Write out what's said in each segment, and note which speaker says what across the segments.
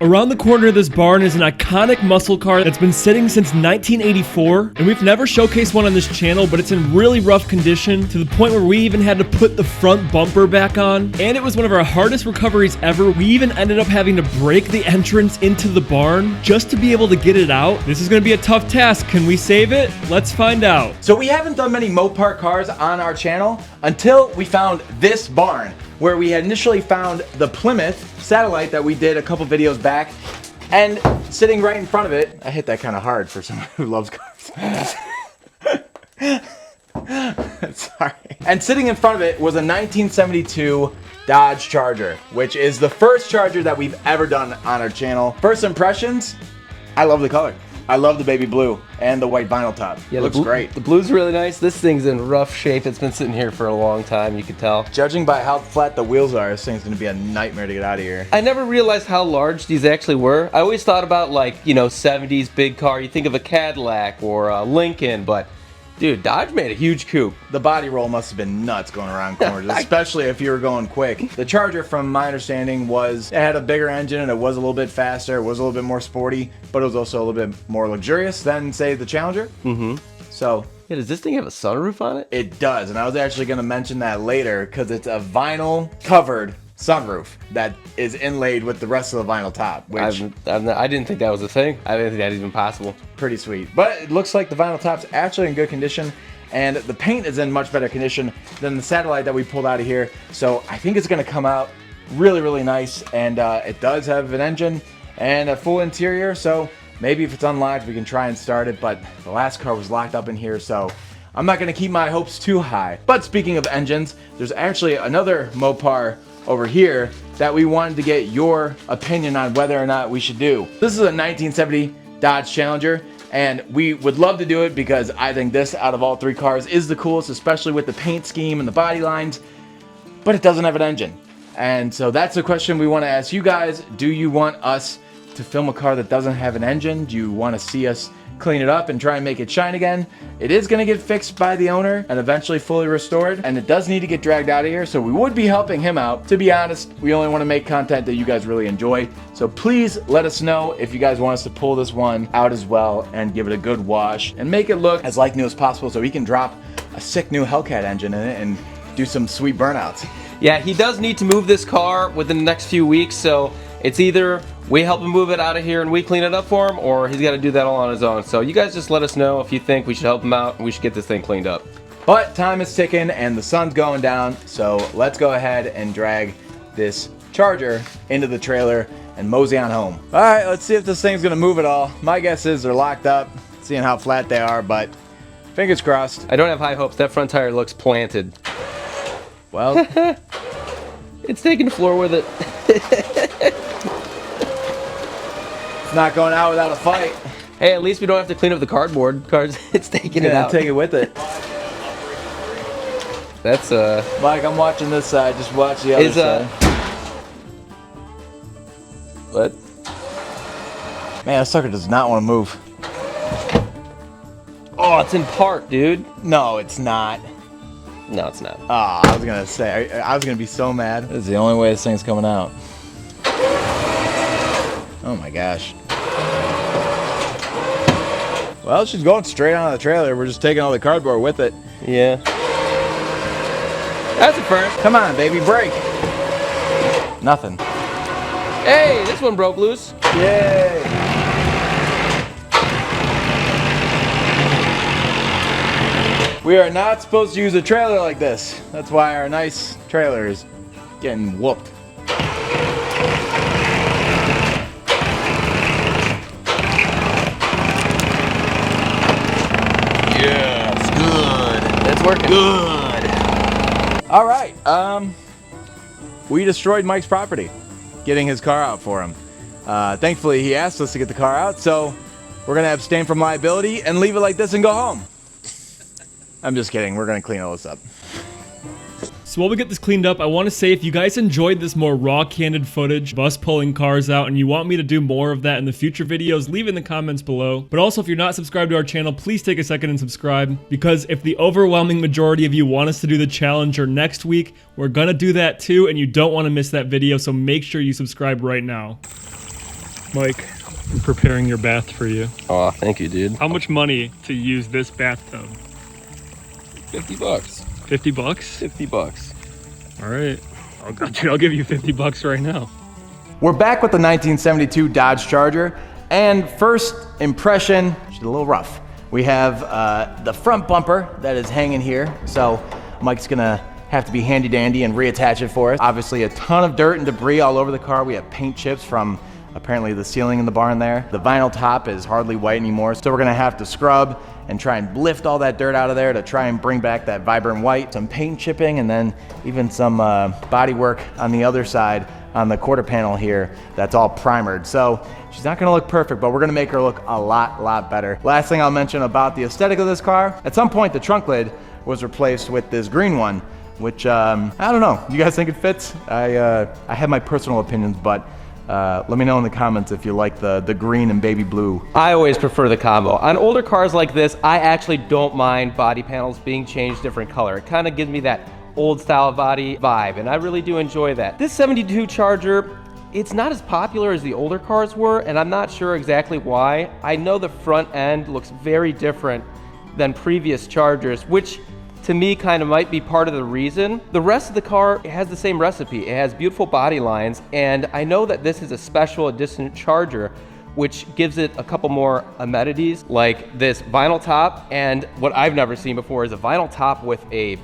Speaker 1: Around the corner of this barn is an iconic muscle car that's been sitting since 1984, and we've never showcased one on this channel, but it's in really rough condition to the point where we even had to put the front bumper back on, and it was one of our hardest recoveries ever. We even ended up having to break the entrance into the barn just to be able to get it out. This is going to be a tough task. Can we save it? Let's find out.
Speaker 2: So we haven't done many Mopar cars on our channel until we found this barn, where we had initially found the Plymouth Satellite that we did a couple videos back, and sitting right in front of it, I hit that kind of hard for someone who loves cars. Sorry. And sitting in front of it was a 1972 Dodge Charger, which is the first Charger that we've ever done on our channel. First impressions, I love the color. I love the baby blue and the white vinyl top. Yeah, it looks great.
Speaker 3: The blue's really nice. This thing's in rough shape. It's been sitting here for a long time, you can tell.
Speaker 2: Judging by how flat the wheels are, this thing's gonna be a nightmare to get out of here.
Speaker 3: I never realized how large these actually were. I always thought about, like, you know, 70s big car. You think of a Cadillac or a Lincoln, but dude, Dodge made a huge coupe.
Speaker 2: The body roll must have been nuts going around corners, especially if you were going quick. The Charger, from my understanding, it had a bigger engine and it was a little bit faster, it was a little bit more sporty, but it was also a little bit more luxurious than, say, the Challenger. So,
Speaker 3: yeah, does this thing have a sunroof on it?
Speaker 2: It does, and I was actually going to mention that later because it's a vinyl covered sunroof that is inlaid with the rest of the vinyl top, which
Speaker 3: I didn't think that was a thing. I didn't think that was even possible.
Speaker 2: Pretty sweet. But it looks like the vinyl top's actually in good condition, and the paint is in much better condition than the Satellite that we pulled out of here. So I think it's going to come out really, really nice, and it does have an engine and a full interior, so maybe if it's unlocked we can try and start it, but the last car was locked up in here, so I'm not going to keep my hopes too high. But speaking of engines, there's actually another Mopar over here that we wanted to get your opinion on whether or not we should do. This is a 1970 Dodge Challenger, and we would love to do it because I think this, out of all three cars, is the coolest, especially with the paint scheme and the body lines, but it doesn't have an engine. And so that's the question we want to ask you guys. Do you want us to film a car that doesn't have an engine? Do you want to see us clean it up and try and make it shine again? It is going to get fixed by the owner and eventually fully restored, and it does need to get dragged out of here, so we would be helping him out. To be honest, we only want to make content that you guys really enjoy, so please let us know if you guys want us to pull this one out as well and give it a good wash and make it look as like new as possible so we can drop a sick new Hellcat engine in it and do some sweet burnouts.
Speaker 3: Yeah, he does need to move this car within the next few weeks, so it's either we help him move it out of here and we clean it up for him, or he's got to do that all on his own. So you guys just let us know if you think we should help him out and we should get this thing cleaned up.
Speaker 2: But time is ticking and the sun's going down, so let's go ahead and drag this Charger into the trailer and mosey on home. All right, let's see if this thing's gonna move at all. My guess is they're locked up, seeing how flat they are, but fingers crossed.
Speaker 3: I don't have high hopes. That front tire looks planted.
Speaker 2: Well,
Speaker 3: it's taking the floor with it.
Speaker 2: It's not going out without a fight.
Speaker 3: Hey, at least we don't have to clean up the cardboard. It's taking it out.
Speaker 2: Take it with it.
Speaker 3: That's
Speaker 2: Mike, I'm watching this side. Just watch the other side.
Speaker 3: What?
Speaker 2: Man, that sucker does not want to move.
Speaker 3: Oh, it's in park, dude.
Speaker 2: No, it's not.
Speaker 3: No, it's not.
Speaker 2: Ah, I was gonna say. I was gonna be so mad. This is the only way this thing's coming out. Oh my gosh. Well, she's going straight on the trailer. We're just taking all the cardboard with it.
Speaker 3: Yeah. That's a first.
Speaker 2: Come on, baby, brake. Nothing.
Speaker 3: Hey, this one broke loose.
Speaker 2: Yay. We are not supposed to use a trailer like this. That's why our nice trailer is getting whooped. Yes, good.
Speaker 3: That's working.
Speaker 2: Good. All right. We destroyed Mike's property, getting his car out for him. Thankfully, he asked us to get the car out, so we're gonna abstain from liability and leave it like this and go home. I'm just kidding. We're gonna clean all this up.
Speaker 1: So while we get this cleaned up, I want to say if you guys enjoyed this more raw, candid footage of us pulling cars out and you want me to do more of that in the future videos, leave it in the comments below. But also, if you're not subscribed to our channel, please take a second and subscribe, because if the overwhelming majority of you want us to do the Challenger next week, we're gonna do that too, and you don't want to miss that video, so make sure you subscribe right now. Mike, I'm preparing your bath for you.
Speaker 3: Oh, thank you, dude.
Speaker 1: How much money to use this bathtub?
Speaker 3: 50 bucks.
Speaker 1: 50 bucks?
Speaker 3: 50 bucks.
Speaker 1: All right. I'll give you 50 bucks right now.
Speaker 2: We're back with the 1972 Dodge Charger, and first impression, she's a little rough. We have the front bumper that is hanging here, so Mike's gonna have to be handy dandy and reattach it for us. Obviously a ton of dirt and debris all over the car. We have paint chips from apparently the ceiling in the barn there. The vinyl top is hardly white anymore, so we're gonna have to scrub and try and lift all that dirt out of there to try and bring back that vibrant white. Some paint chipping and then even some body work on the other side on the quarter panel here that's all primered. So she's not gonna look perfect, but we're gonna make her look a lot better. Last thing I'll mention about the aesthetic of this car, at some point the trunk lid was replaced with this green one, which I don't know. You guys think it fits? I have my personal opinions, but let me know in the comments if you like the green and baby blue.
Speaker 3: I always prefer the combo. On older cars like this, I actually don't mind body panels being changed different color. It kind of gives me that old style body vibe, and I really do enjoy that. This 72 Charger, it's not as popular as the older cars were, and I'm not sure exactly why. I know the front end looks very different than previous Chargers, which to me kind of might be part of the reason. The rest of the car has the same recipe. It has beautiful body lines, and I know that this is a special edition Charger, which gives it a couple more amenities like this vinyl top, and what I've never seen before is a vinyl top with a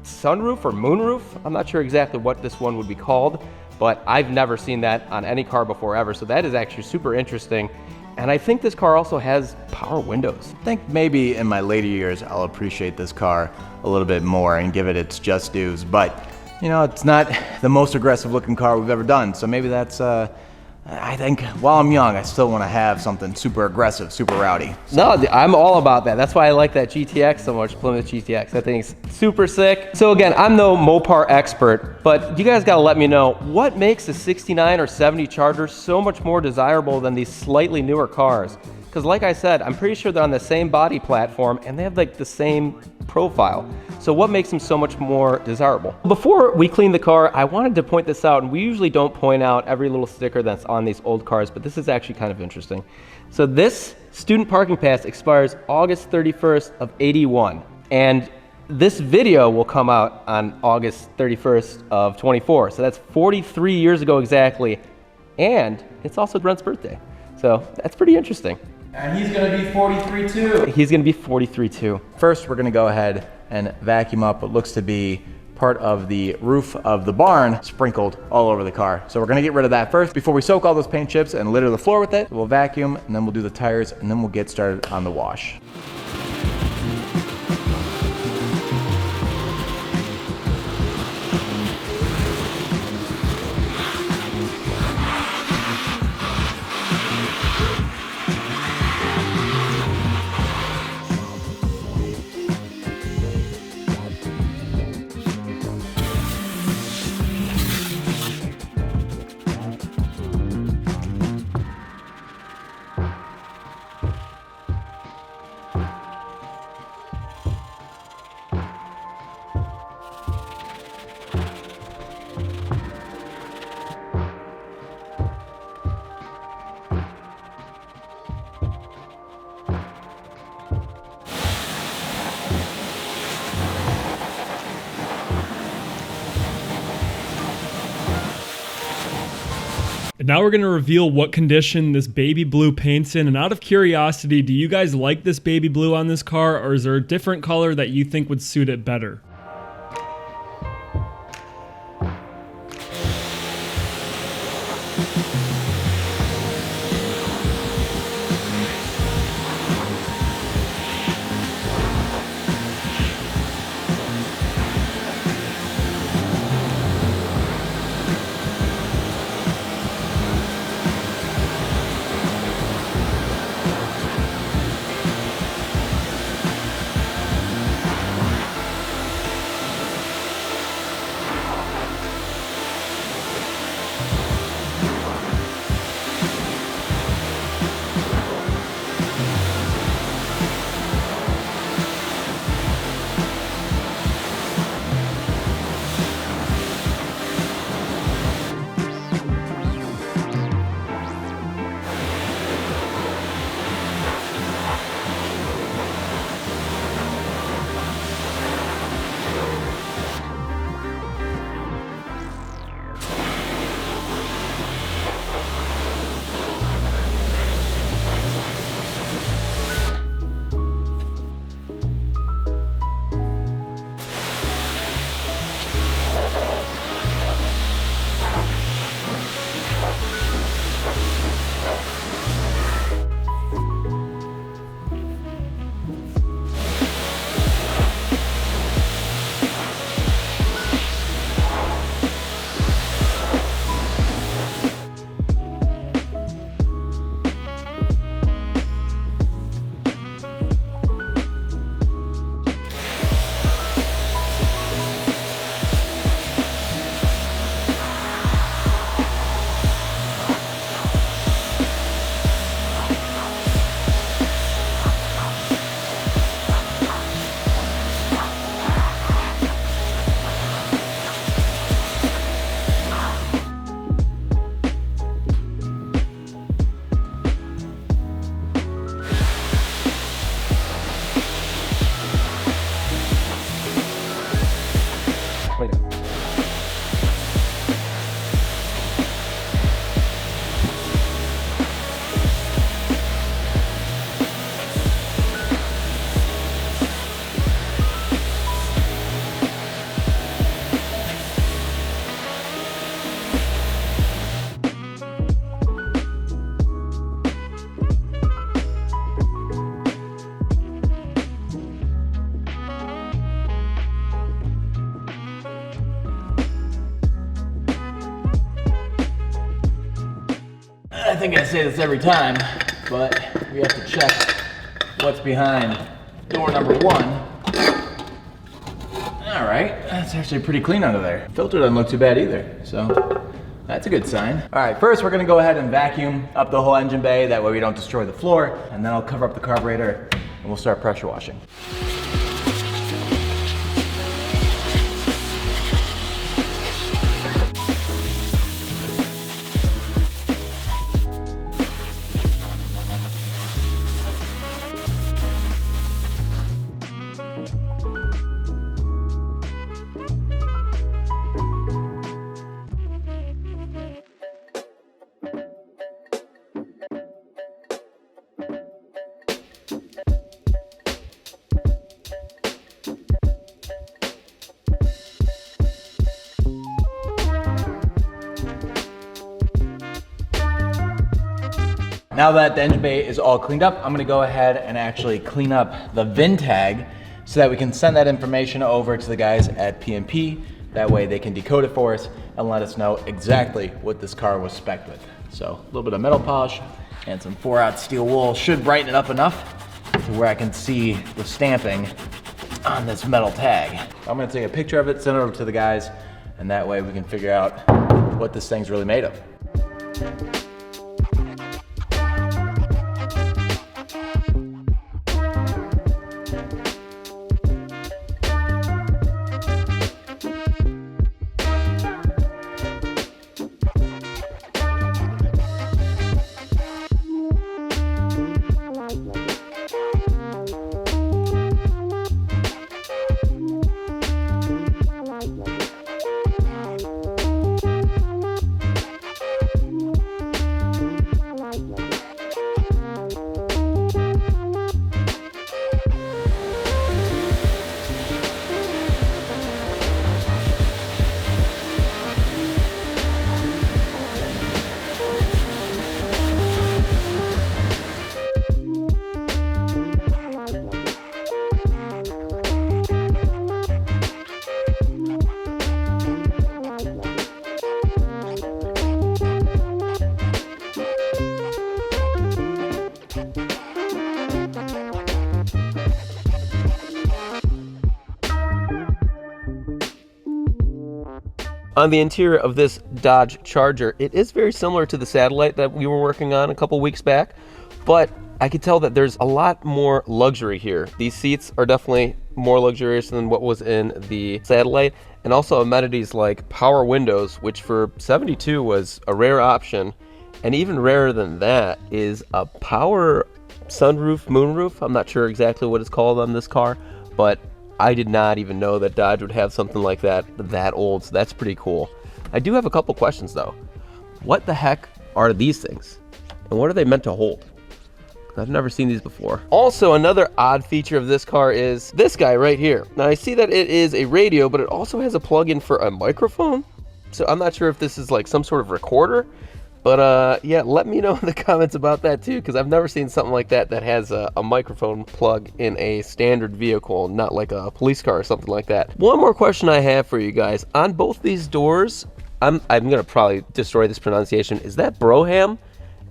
Speaker 3: sunroof or moonroof. I'm not sure exactly what this one would be called, but I've never seen that on any car before ever, so that is actually super interesting. And I think this car also has power windows.
Speaker 2: I think maybe in my later years I'll appreciate this car a little bit more and give it its just dues, but you know, it's not the most aggressive looking car we've ever done, so maybe that's I think while I'm young I still want to have something super aggressive, super rowdy.
Speaker 3: No, I'm all about that. That's why I like that GTX so much, Plymouth GTX. I think it's super sick. So again, I'm no Mopar expert, but you guys gotta let me know what makes a 69 or 70 Charger so much more desirable than these slightly newer cars. Because like I said, I'm pretty sure they're on the same body platform and they have like the same profile. So what makes them so much more desirable? Before we clean the car, I wanted to point this out, and we usually don't point out every little sticker that's on these old cars, but this is actually kind of interesting. So this student parking pass expires August 31st of 81, and this video will come out on August 31st of 24. So that's 43 years ago exactly, and it's also Brent's birthday. So that's pretty interesting.
Speaker 2: And he's gonna be 43 too.
Speaker 3: He's gonna be 43 too.
Speaker 2: First, we're gonna go ahead and vacuum up what looks to be part of the roof of the barn sprinkled all over the car. So we're gonna get rid of that first before we soak all those paint chips and litter the floor with it. We'll vacuum and then we'll do the tires and then we'll get started on the wash.
Speaker 1: And now we're going to reveal what condition this baby blue paint's in. And out of curiosity, do you guys like this baby blue on this car, or is there a different color that you think would suit it better?
Speaker 2: say this every time, but we have to check what's behind door number 1. All right, that's actually pretty clean under there. Filter doesn't look too bad either, so that's a good sign. All right, first we're gonna go ahead and vacuum up the whole engine bay. That way we don't destroy the floor, and then I'll cover up the carburetor and we'll start pressure washing. Now that the engine bay is all cleaned up, I'm gonna go ahead and actually clean up the VIN tag so that we can send that information over to the guys at P&P. That way they can decode it for us and let us know exactly what this car was spec'd with. So a little bit of metal polish and some 4/0 steel wool should brighten it up enough to where I can see the stamping on this metal tag. I'm gonna take a picture of it, send it over to the guys, and that way we can figure out what this thing's really made of.
Speaker 3: On the interior of this Dodge Charger, it is very similar to the Satellite that we were working on a couple weeks back, but I could tell that there's a lot more luxury here. These seats are definitely more luxurious than what was in the Satellite, and also amenities like power windows, which for 72 was a rare option, and even rarer than that is a power sunroof, moonroof. I'm not sure exactly what it's called on this car, but I did not even know that Dodge would have something like that old, so that's pretty cool. I do have a couple questions though. What the heck are these things? And what are they meant to hold? I've never seen these before. Also, another odd feature of this car is this guy right here. Now I see that it is a radio, but it also has a plug-in for a microphone. So I'm not sure if this is like some sort of recorder, but yeah, let me know in the comments about that too, because I've never seen something like that that has a microphone plug in a standard vehicle, not like a police car or something like that. One more question I have for you guys. On both these doors, I'm gonna probably destroy this pronunciation. Is that Broham?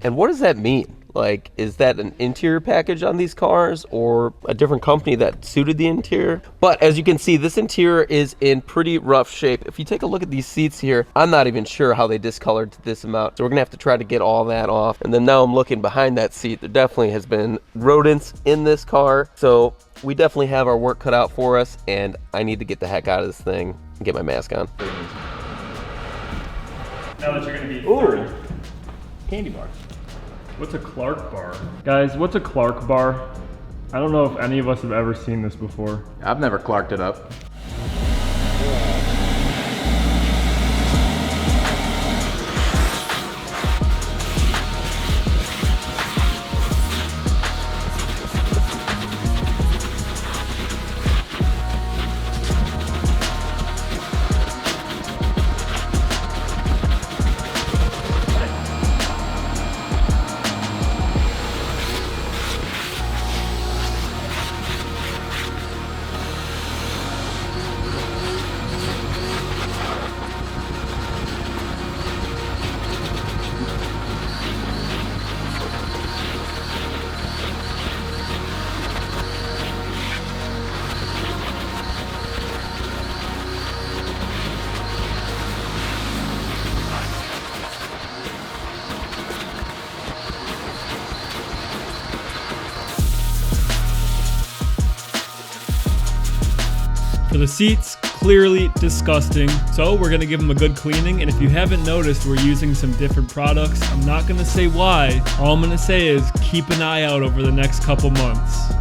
Speaker 3: And what does that mean? Like, is that an interior package on these cars or a different company that suited the interior? But as you can see, this interior is in pretty rough shape. If you take a look at these seats here, I'm not even sure how they discolored to this amount. So we're gonna have to try to get all that off. And then now I'm looking behind that seat. There definitely has been rodents in this car. So we definitely have our work cut out for us, and I need to get the heck out of this thing and get my mask on.
Speaker 1: Now that you're gonna be
Speaker 2: Ooh, candy bar.
Speaker 1: What's a Clark bar? Guys, what's a Clark bar? I don't know if any of us have ever seen this before.
Speaker 2: I've never Clarked it up.
Speaker 1: the seats, clearly disgusting. So we're gonna give them a good cleaning. And if you haven't noticed, we're using some different products. I'm not gonna say why. All I'm gonna say is keep an eye out over the next couple months.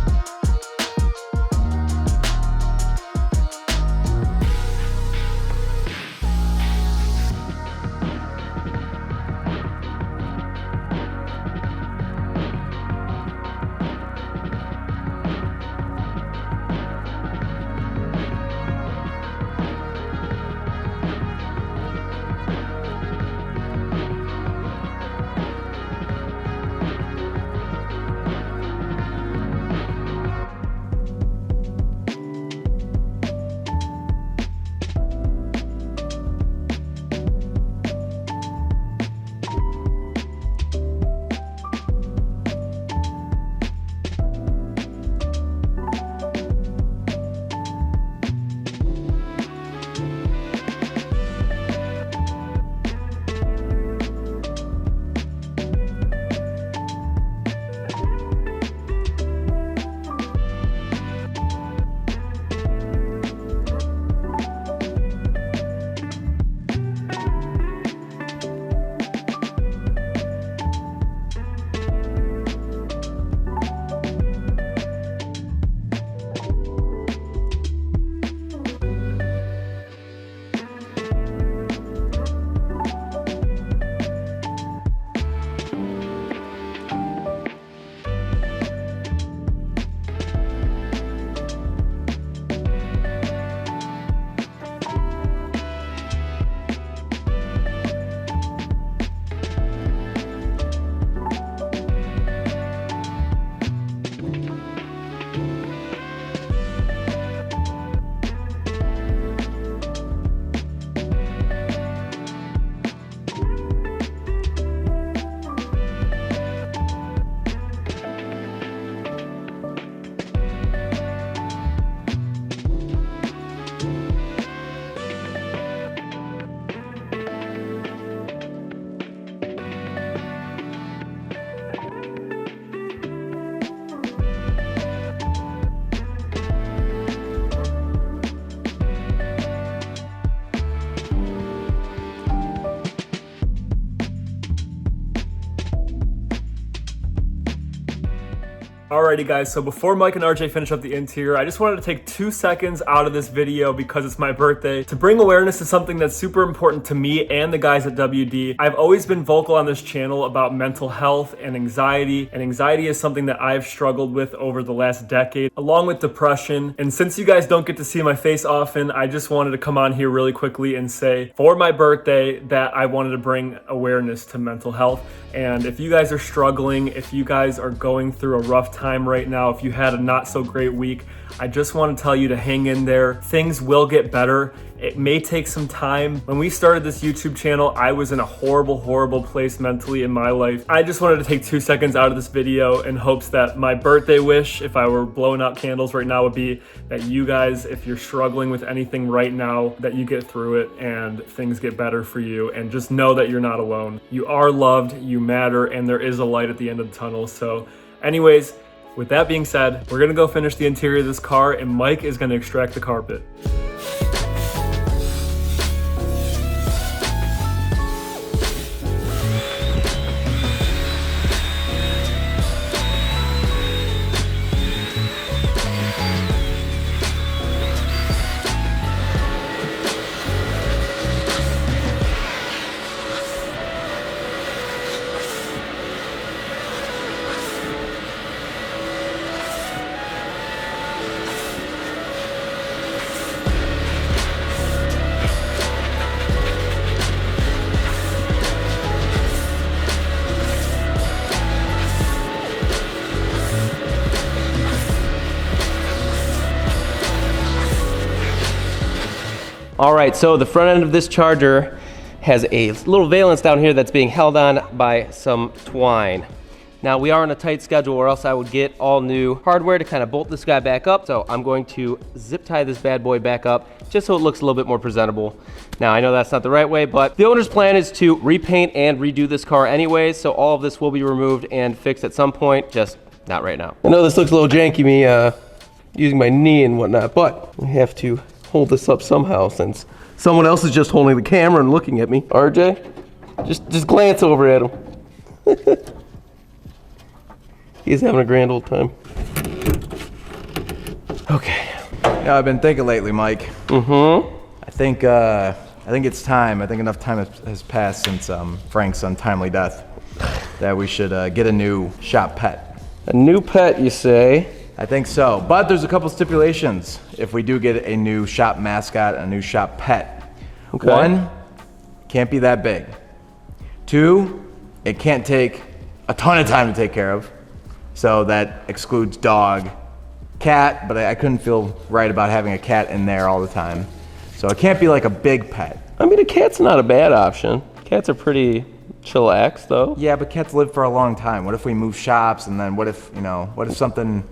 Speaker 1: Alrighty guys, so before Mike and RJ finish up the interior, I just wanted to take 2 seconds out of this video because it's my birthday to bring awareness to something that's super important to me and the guys at WD. I've always been vocal on this channel about mental health and anxiety is something that I've struggled with over the last decade, along with depression. And since you guys don't get to see my face often, I just wanted to come on here really quickly and say for my birthday that I wanted to bring awareness to mental health. And if you guys are struggling, if you guys are going through a rough time right now, if you had a not so great week, I just want to tell you to hang in there. Things will get better. It may take some time. When we started this YouTube channel, I was in a horrible place mentally in my life. I just wanted to take 2 seconds out of this video in hopes that my birthday wish, if I were blowing out candles right now, would be that you guys, if you're struggling with anything right now, that you get through it and things get better for you. And just know that you're not alone. You are loved, you matter, and there is a light at the end of the tunnel. So anyways, with that being said, we're gonna go finish the interior of this car and Mike is gonna extract the carpet.
Speaker 3: All right, so the front end of this charger has a little valence down here that's being held on by some twine. Now we are on a tight schedule or else I would get all new hardware to kind of bolt this guy back up. So I'm going to zip tie this bad boy back up just so it looks a little bit more presentable. Now I know that's not the right way, but the owner's plan is to repaint and redo this car anyways. So all of this will be removed and fixed at some point, just not right now. I know this looks a little janky, me using my knee and whatnot, but we have to hold this up somehow since someone else is just holding the camera and looking at me. RJ, just glance over at him. He's having a grand old time. Okay.
Speaker 2: Yeah, I've been thinking lately, Mike.
Speaker 3: Mm-hmm.
Speaker 2: I think it's time. I think enough time has passed since Frank's untimely death that we should get a new shop pet.
Speaker 3: A new pet, you say?
Speaker 2: I think so, but there's a couple stipulations if we do get a new shop mascot, a new shop pet.
Speaker 3: Okay.
Speaker 2: 1, can't be that big. 2, it can't take a ton of time to take care of. So that excludes dog, cat, but I couldn't feel right about having a cat in there all the time. So it can't be like a big pet.
Speaker 3: I mean, a cat's not a bad option. Cats are pretty chillax, though.
Speaker 2: Yeah, but cats live for a long time. What if we move shops, and then what if something,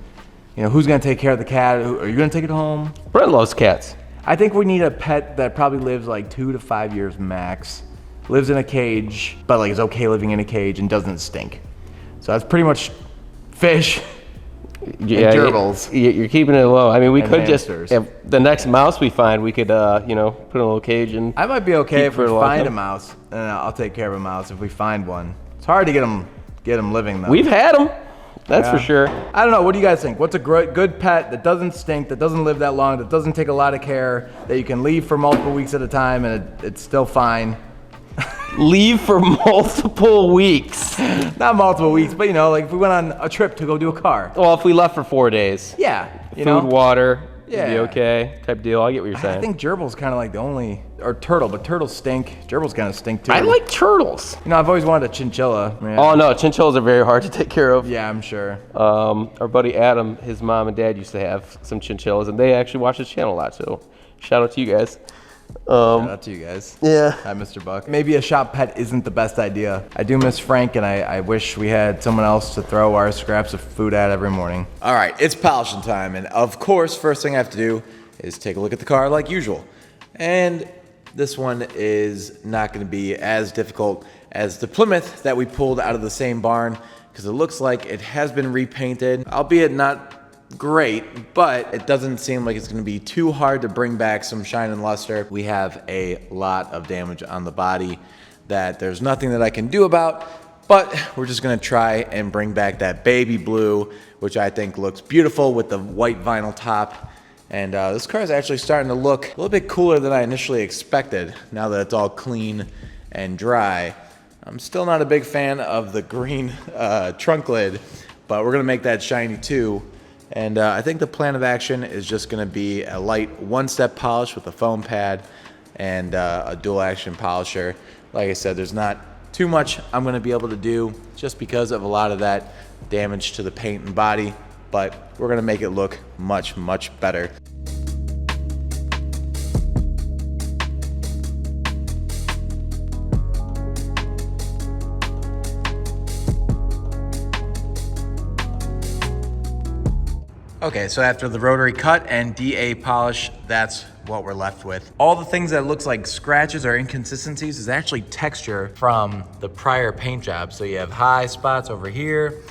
Speaker 2: who's gonna take care of the cat? Are you gonna take it home?
Speaker 3: Brent loves cats.
Speaker 2: I think we need a pet that probably lives like 2 to 5 years max. Lives in a cage, but like is okay living in a cage and doesn't stink. So that's pretty much fish.
Speaker 3: Yeah,
Speaker 2: gerbils.
Speaker 3: You're keeping it low. I mean, we
Speaker 2: And
Speaker 3: could
Speaker 2: hamsters.
Speaker 3: just, if the next mouse we find, we could, put in a little cage and.
Speaker 2: I might be okay
Speaker 3: keep
Speaker 2: if
Speaker 3: for
Speaker 2: we
Speaker 3: a long
Speaker 2: find a
Speaker 3: time.
Speaker 2: mouse, and I'll take care of a mouse if we find one. It's hard to get them living though.
Speaker 3: We've had them, that's for sure.
Speaker 2: I don't know. What do you guys think? What's a good pet that doesn't stink, that doesn't live that long, that doesn't take a lot of care, that you can leave for multiple weeks at a time and it's still fine?
Speaker 3: Leave for multiple weeks.
Speaker 2: Not multiple weeks, but like if we went on a trip to go do a car.
Speaker 3: Well, if we left for 4 days.
Speaker 2: Yeah,
Speaker 3: Food, water, it'd be
Speaker 2: Yeah.
Speaker 3: okay type deal. I get what you're saying.
Speaker 2: I think gerbil's kind of like the only, or turtle, but turtles stink. Gerbils kind of stink too.
Speaker 3: I like turtles.
Speaker 2: I've always wanted a chinchilla. Yeah.
Speaker 3: Oh no, chinchillas are very hard to take care of.
Speaker 2: Yeah, I'm sure.
Speaker 3: Our buddy Adam, his mom and dad used to have some chinchillas, and they actually watch this channel a lot. So, shout out to you guys.
Speaker 2: Shout out to you guys.
Speaker 3: Yeah.
Speaker 2: Hi, Mr. Buck. Maybe a shop pet isn't the best idea. I do miss Frank, and I wish we had someone else to throw our scraps of food at every morning. All right, it's polishing time, and of course, first thing I have to do is take a look at the car like usual. And this one is not going to be as difficult as the Plymouth that we pulled out of the same barn, because it looks like it has been repainted, albeit not great, but it doesn't seem like it's going to be too hard to bring back some shine and luster. We have a lot of damage on the body that there's nothing that I can do about, but we're just going to try and bring back that baby blue, which I think looks beautiful with the white vinyl top. And this car is actually starting to look a little bit cooler than I initially expected now that it's all clean and dry. I'm still not a big fan of the green trunk lid, but we're going to make that shiny too. And I think the plan of action is just going to be a light one-step polish with a foam pad and a dual action polisher. Like I said, there's not too much I'm going to be able to do just because of a lot of that damage to the paint and body, but we're going to make it look much, much better. Okay, so after the rotary cut and DA polish, that's what we're left with. All the things that looks like scratches or inconsistencies is actually texture from the prior paint job. So you have high spots over here,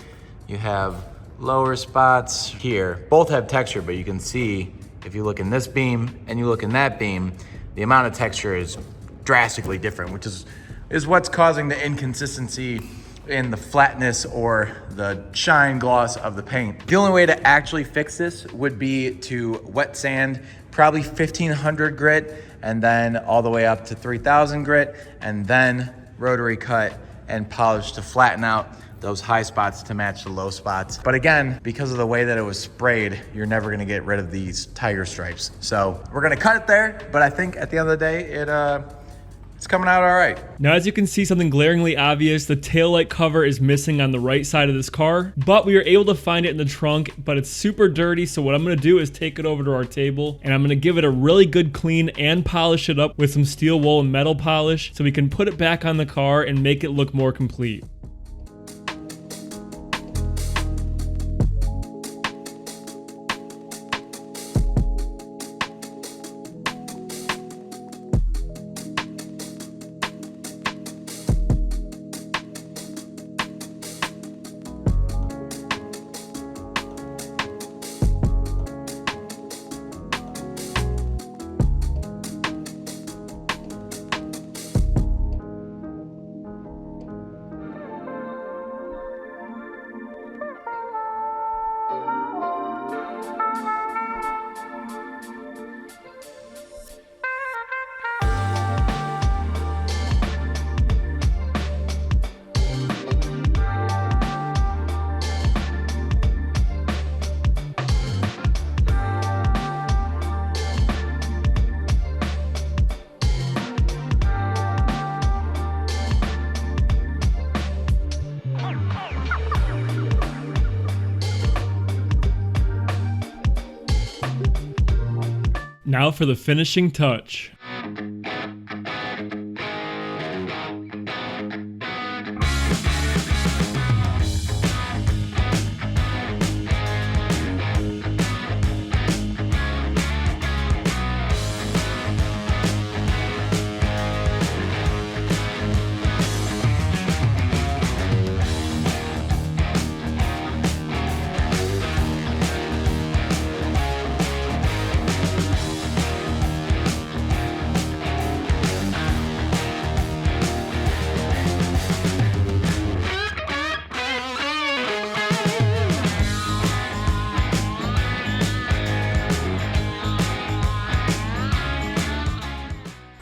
Speaker 2: you have lower spots here. Both have texture, but you can see if you look in this beam and you look in that beam, the amount of texture is drastically different, which is what's causing the inconsistency in the flatness or the shine gloss of the paint. The only way to actually fix this would be to wet sand, probably 1500 grit, and then all the way up to 3000 grit, and then rotary cut and polish to flatten out those high spots to match the low spots. But again, because of the way that it was sprayed, you're never gonna get rid of these tiger stripes. So we're gonna cut it there, but I think at the end of the day, it's coming out all right.
Speaker 1: Now, as you can see, something glaringly obvious, the taillight cover is missing on the right side of this car, but we were able to find it in the trunk, but it's super dirty. So what I'm gonna do is take it over to our table and I'm gonna give it a really good clean and polish it up with some steel wool and metal polish so we can put it back on the car and make it look more complete. Now for the finishing touch.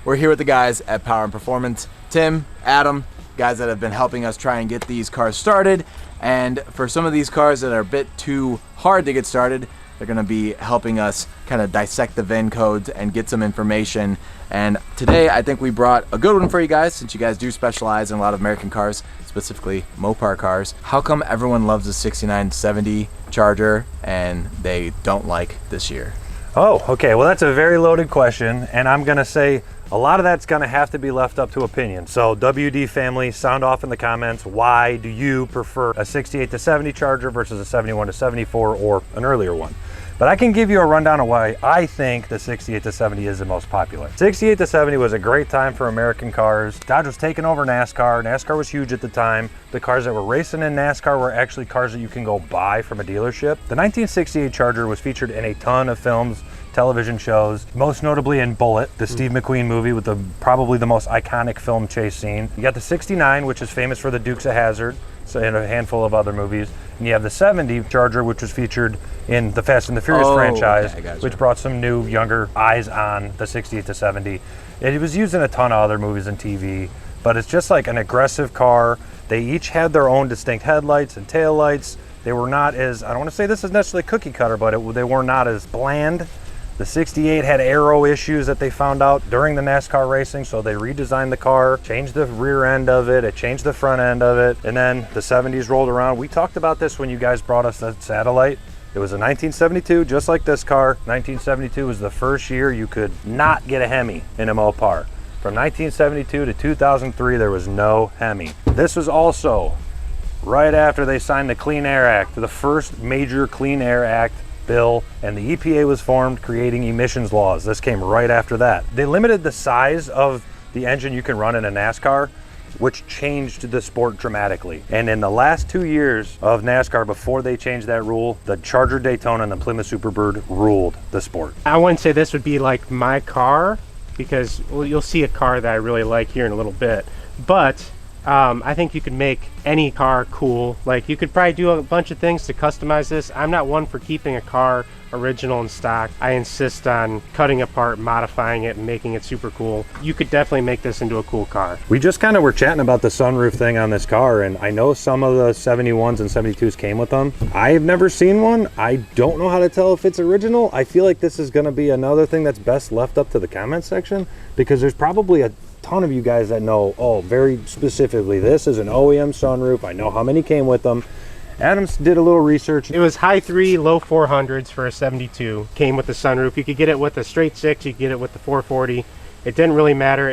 Speaker 2: We're here with the guys at Power and Performance. Tim, Adam, guys that have been helping us try and get these cars started. And for some of these cars that are a bit too hard to get started, they're gonna be helping us kind of dissect the VIN codes and get some information. And today I think we brought a good one for you guys, since you guys do specialize in a lot of American cars, specifically Mopar cars. How come everyone loves the 6970 Charger and they don't like this year?
Speaker 4: Oh, okay. Well, that's a very loaded question, and I'm gonna say a lot of that's gonna have to be left up to opinion. So WD family, sound off in the comments. Why do you prefer a 68 to 70 Charger versus a 71 to 74 or an earlier one? But I can give you a rundown of why I think the 68 to 70 is the most popular. 68 to 70 was a great time for American cars. Dodge was taking over NASCAR. NASCAR was huge at the time. The cars that were racing in NASCAR were actually cars that you can go buy from a dealership. The 1968 Charger was featured in a ton of films, television shows, most notably in Bullet, the Steve McQueen movie with probably the most iconic film chase scene. You got the 69, which is famous for the Dukes of Hazzard, so in a handful of other movies. And you have the 70 Charger, which was featured in the Fast and the Furious franchise,
Speaker 2: okay,
Speaker 4: which brought some new, younger eyes on the 68 to 70. It was used in a ton of other movies and TV, but it's just like an aggressive car. They each had their own distinct headlights and taillights. They were not as, I don't want to say this is necessarily cookie cutter, but they were not as bland. The 68 had aero issues that they found out during the NASCAR racing, so they redesigned the car, changed the rear end of it, changed the front end of it, and then the 70s rolled around. We talked about this when you guys brought us that Satellite. It was a 1972, just like this car. 1972 was the first year you could not get a Hemi in a Mopar. From 1972 to 2003, there was no Hemi. This was also right after they signed the Clean Air Act, the first major Clean Air Act bill, and the EPA was formed, creating emissions laws. This came right after that. They limited the size of the engine you can run in a NASCAR, which changed the sport dramatically. And in the last 2 years of NASCAR, before they changed that rule, the Charger Daytona and the Plymouth Superbird ruled the sport.
Speaker 5: I wouldn't say this would be like my car, because you'll see a car that I really like here in a little bit, but I think you could make any car cool. Like, you could probably do a bunch of things to customize this. I'm not one for keeping a car original and stock. I insist on cutting apart, modifying it, and making it super cool. You could definitely make this into a cool car.
Speaker 4: We just kind of were chatting about the sunroof thing on this car, and I know some of the 71s and 72s came with them. I've never seen one. I don't know how to tell if it's original. I feel like this is going to be another thing that's best left up to the comment section, because there's probably a ton of you guys that know, oh, very specifically, this is an OEM sunroof. I know how many came with them. Adams did a little research.
Speaker 5: It was high 3, low 400s for a 72. Came with the sunroof. You could get it with a straight 6, you could get it with the 440. It didn't really matter.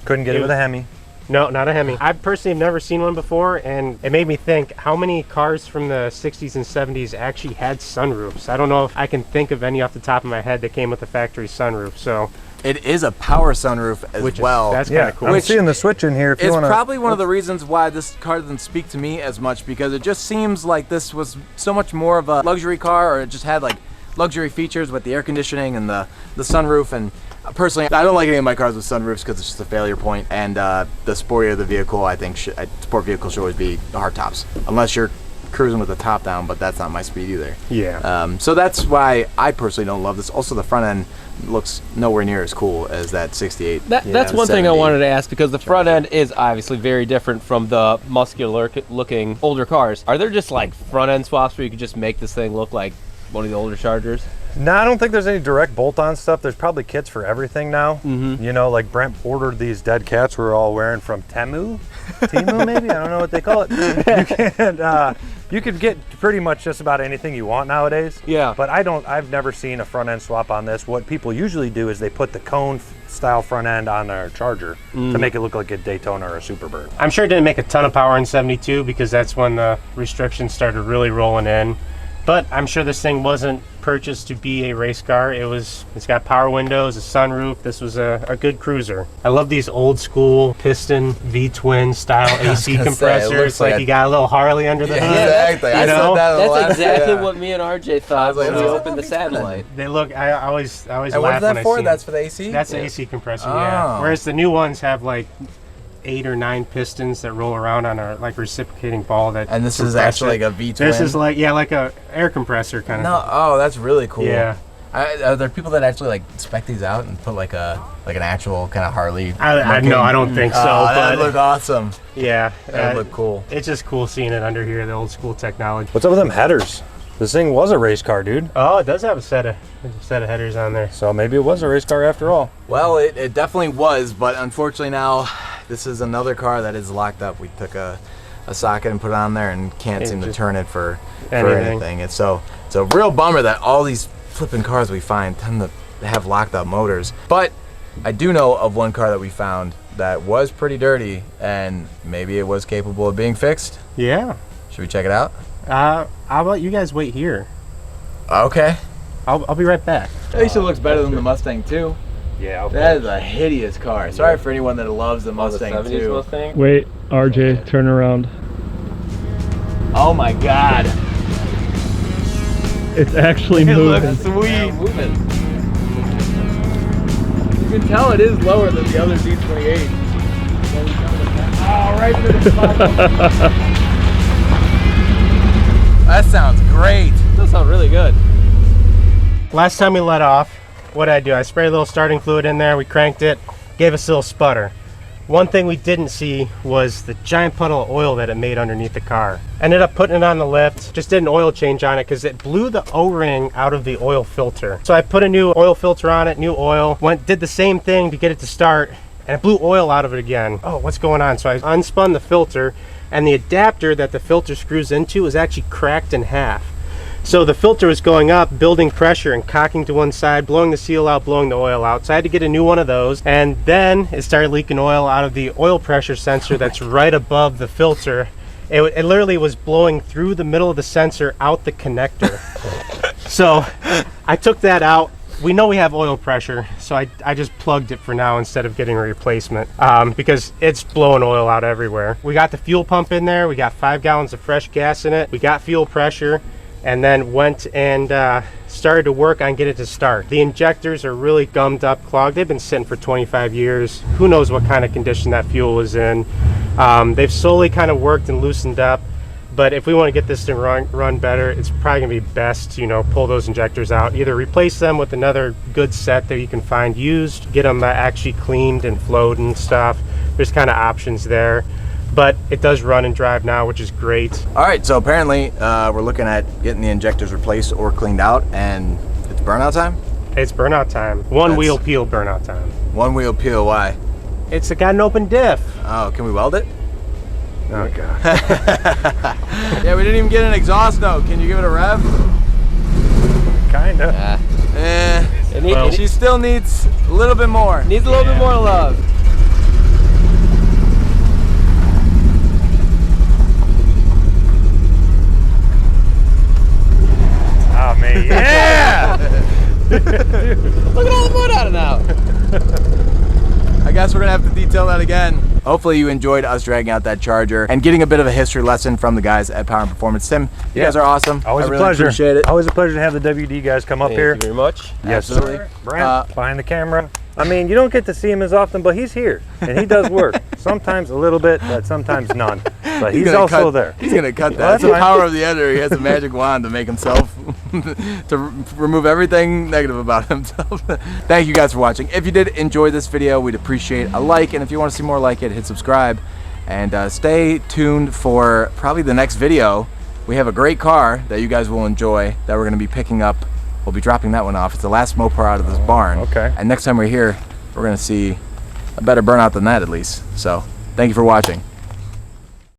Speaker 4: Couldn't get it with a Hemi.
Speaker 5: No, not a Hemi. I personally have never seen one before, and it made me think how many cars from the 60s and 70s actually had sunroofs. I don't know if I can think of any off the top of my head that came with the factory sunroof. So
Speaker 2: It is a power sunroof as well.
Speaker 5: That's kind of cool.
Speaker 4: I'm seeing the switch in here. If you
Speaker 2: It's
Speaker 4: wanna,
Speaker 2: probably one of the reasons why this car doesn't speak to me as much, because it just seems like this was so much more of a luxury car, or it just had like luxury features with the air conditioning and the sunroof. And personally, I don't like any of my cars with sunroofs because it's just a failure point. And the sportier the vehicle, I think sport vehicles should always be hard tops, unless you're cruising with the top down, but that's not my speed either.
Speaker 5: Yeah.
Speaker 2: So that's why I personally don't love this. Also, the front end looks nowhere near as cool as that 68.
Speaker 3: That's one thing I wanted to ask, because the front end is obviously very different from the muscular looking older cars. Are there just like front end swaps where you could just make this thing look like one of the older Chargers?
Speaker 4: No, I don't think there's any direct bolt-on stuff. There's probably kits for everything now.
Speaker 3: Mm-hmm.
Speaker 4: You know, like Brent ordered these dead cats we're all wearing from Temu maybe? I don't know what they call it. You can, You could get pretty much just about anything you want nowadays.
Speaker 3: Yeah.
Speaker 4: But I've never seen a front end swap on this. What people usually do is they put the cone style front end on their Charger to make it look like a Daytona or a Superbird.
Speaker 5: I'm sure it didn't make a ton of power in 72 because that's when the restrictions started really rolling in. But I'm sure this thing wasn't purchased to be a race car. It's got power windows, a sunroof. This was a good cruiser. I love these old school piston V-twin style AC compressors. It's like you got a little Harley under the hood.
Speaker 2: Exactly. I said that
Speaker 3: That's exactly what me and RJ thought when we opened the satellite.
Speaker 5: They look. I always
Speaker 2: And
Speaker 5: laugh
Speaker 2: what is that
Speaker 5: when
Speaker 2: for?
Speaker 5: I see
Speaker 2: That's
Speaker 5: them.
Speaker 2: for the AC?
Speaker 5: That's the AC compressor.
Speaker 2: Oh.
Speaker 5: Yeah. Whereas the new ones have like 8 or 9 pistons that roll around on a like reciprocating ball.
Speaker 2: And this is actually like a V-twin?
Speaker 5: This is like a air compressor kind of.
Speaker 2: No, oh, that's really cool.
Speaker 5: Yeah.
Speaker 2: Are there people that actually like spec these out and put like an actual kind of Harley?
Speaker 5: I don't think so.
Speaker 2: That
Speaker 5: but
Speaker 2: would look awesome.
Speaker 5: yeah,
Speaker 2: That would look cool.
Speaker 5: It's just cool seeing it under here, the old school technology.
Speaker 4: What's up with them headers? This thing was a race car, dude.
Speaker 5: Oh, it does have a set of headers on there.
Speaker 4: So maybe it was a race car after all.
Speaker 2: Well, it definitely was, but unfortunately now this is another car that is locked up. We took a socket and put it on there and can't seem to turn it for anything. It's a real bummer that all these flipping cars we find tend to have locked up motors. But I do know of one car that we found that was pretty dirty and maybe it was capable of being fixed.
Speaker 5: Yeah.
Speaker 2: Should we check it out?
Speaker 5: How about you guys wait here?
Speaker 2: Okay.
Speaker 5: I'll be right back.
Speaker 2: At least it looks better than the Mustang too.
Speaker 4: Yeah.
Speaker 2: That is a hideous car. Sorry for anyone that loves the Mustang
Speaker 3: the 70s
Speaker 2: too.
Speaker 3: Mustang?
Speaker 1: Wait, RJ, turn around.
Speaker 2: Oh my God.
Speaker 1: It's actually
Speaker 2: It
Speaker 1: moving.
Speaker 2: looks sweet.
Speaker 3: Yeah, moving.
Speaker 2: You can tell it is lower than the other Z28. Oh, right through the spot. That sounds great.
Speaker 3: That sounds really good.
Speaker 5: Last time we let off, what did I do? I sprayed a little starting fluid in there, we cranked it, gave us a little sputter. One thing we didn't see was the giant puddle of oil that it made underneath the car. Ended up putting it on the lift, just did an oil change on it because it blew the O-ring out of the oil filter. So I put a new oil filter on it, new oil, did the same thing to get it to start, and it blew oil out of it again. Oh, what's going on? So I unspun the filter, and the adapter that the filter screws into is actually cracked in half. So the filter was going up, building pressure and cocking to one side, blowing the seal out, blowing the oil out. So I had to get a new one of those. And then it started leaking oil out of the oil pressure sensor that's right above the filter. It literally was blowing through the middle of the sensor out the connector. So I took that out. We know we have oil pressure, so I just plugged it for now instead of getting a replacement because it's blowing oil out everywhere. We got the fuel pump in there. We got 5 gallons of fresh gas in it. We got fuel pressure. And then went and started to work on getting it to start. The injectors are really gummed up, clogged. They've been sitting for 25 years. Who knows what kind of condition that fuel was in. They've slowly kind of worked and loosened up. But if we want to get this thing run better, it's probably going to be best to, pull those injectors out. Either replace them with another good set that you can find used, get them actually cleaned and flowed and stuff. There's kind of options there. But it does run and drive now, which is great.
Speaker 2: All right, so apparently we're looking at getting the injectors replaced or cleaned out, and it's burnout time?
Speaker 5: It's burnout time. One wheel peel burnout time.
Speaker 2: One wheel peel, why?
Speaker 5: It's got an open diff.
Speaker 2: Oh, can we weld it?
Speaker 5: Oh, God.
Speaker 2: Yeah, we didn't even get an exhaust note. Can you give it a rev?
Speaker 5: Kind of.
Speaker 2: She still needs a little bit more.
Speaker 3: Needs a little bit more love.
Speaker 4: Oh, man, yeah!
Speaker 3: Look at all the mud out of now.
Speaker 2: I guess we're gonna have to detail that again. Hopefully you enjoyed us dragging out that Charger and getting a bit of a history lesson from the guys at Power and Performance. Tim, you guys are awesome.
Speaker 4: Always
Speaker 2: I
Speaker 4: a
Speaker 2: really
Speaker 4: pleasure.
Speaker 2: appreciate it.
Speaker 4: Always a pleasure to have the WD guys come up here.
Speaker 3: Thank you very much.
Speaker 4: Yes,
Speaker 2: Absolutely.
Speaker 4: sir. Brent, behind the camera. I mean, you don't get to see him as often, but he's here, and he does work. Sometimes a little bit, but sometimes none. But he's also there.
Speaker 2: He's gonna cut that.
Speaker 4: Well,
Speaker 2: That's
Speaker 4: that's
Speaker 2: the
Speaker 4: fine.
Speaker 2: power of the editor. He has a magic wand to make himself, to remove everything negative about himself. Thank you guys for watching. If you did enjoy this video, we'd appreciate a like, and if you want to see more like it, hit subscribe. And stay tuned for probably the next video. We have a great car that you guys will enjoy that we're gonna be picking up. We'll be dropping that one off. It's the last Mopar out of this barn.
Speaker 4: Okay.
Speaker 2: And next time we're here, we're gonna see a better burnout than that at least. So, thank you for watching.